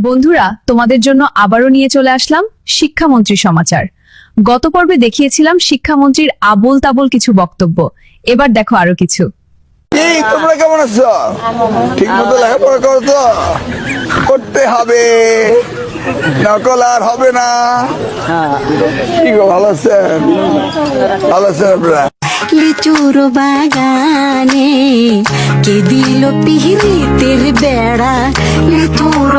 বন্ধুরা, তোমাদের জন্য আবারও নিয়ে চলে আসলাম শিক্ষামন্ত্রী সমাচার। গত পর্বে দেখিয়েছিলাম শিক্ষামন্ত্রীর আবোল তাবোল কিছু বক্তব্য। এবার দেখো আরো কিছু। তোমরা কেমন আছো? ঠিক মতো লেখাপড়া করো তো? করতে হবে, নকল আর হবে না। কি গো, ভালো আছেন? ভালো আছেন আপনারা? লিচুর বাগানে কে দিল পিহিতের বেড়া, লিচুর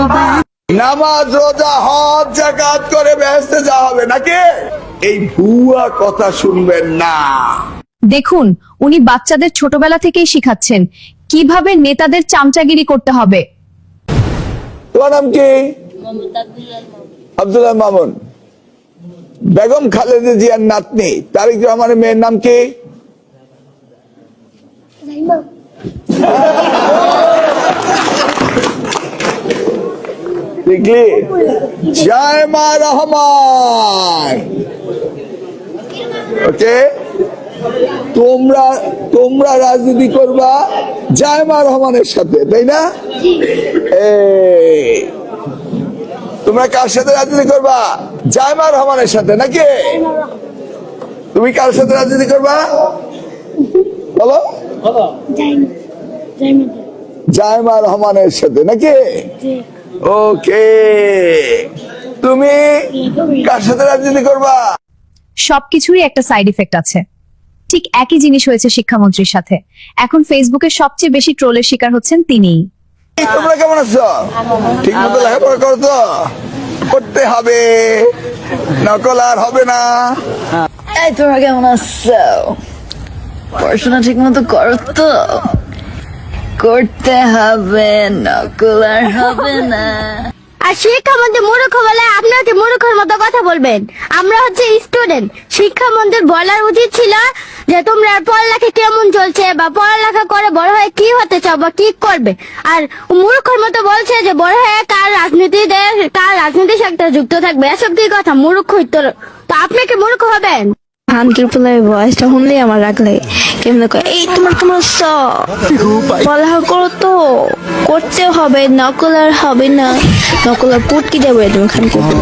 নামাজ রোজা হজ যাকাত করে বেহেশতে যাওয়া হবে নাকি? এই ভুয়া কথা শুনবেন না। দেখুন, উনি বাচ্চাদের ছোটবেলা থেকেই শিখাচ্ছেন কিভাবে নেতাদের চামচাগিরি করতে হবে। তোমার নাম কি? আব্দুল্লাহ মামুন। বেগম খালেদা জিয়ার নাতনি তারেক রহমানের মেয়ের নাম কি? দেখলি, জায়মা রহমান। ওকে, তোমরা রাজনীতি করবা জায়মা রহমানের সাথে, তাই না? তোমরা কার সাথে রাজনীতি করবা? জায়মা রহমানের সাথে নাকি? তুমি কার সাথে রাজনীতি করবা বলো? জায়মা রহমানের সাথে নাকি? ওকে, তুমি কার সাথে রাজনীতি করবা? সবকিছুরই একটা সাইড ইফেক্ট আছে। ঠিক একই জিনিস হয়েছে শিক্ষামন্ত্রীর সাথে। এখন ফেসবুকে সবচেয়ে বেশি ট্রোলের শিকার হচ্ছেন তিনিই। তোমরা কেমন আছো? ঠিক মতো লেখাপড়া করো তো? করতে হবে, নকল আর হবে না। এই তোমরা কেমন আছো? পড়াশোনা ঠিক মতো করো তো? করতে হবে, নকল আর হবে না। আর শিক্ষামন্ত্রী মূর্খ বলে আপনারা কি মূর্খের মতো কথা বলবেন? আমরা হচ্ছে স্টুডেন্ট। শিক্ষামন্ত্রীর বলার উচিত ছিল যে তোমরা পড়ালেখা কেমন চলছে বা পড়ালেখা করে বড় হয়ে কি হতে চাও বা কি করবে। আর মূর্খের মতো বলছে যে বড় হয়ে কার রাজনীতির সাথে যুক্ত থাকবে। এসব কি কথা? মূর্খ তো আপনি কি মূর্খ হবেন? আন্টির পোলার বয়সটা শুনলেই আমার রাগ লাগে। কেমন কয়, এই তোমার পড়ালেখা করো তো? করতে হবে, নকল আর হবে না। নকল আর পুটকি দেবো তুমি খান করবে।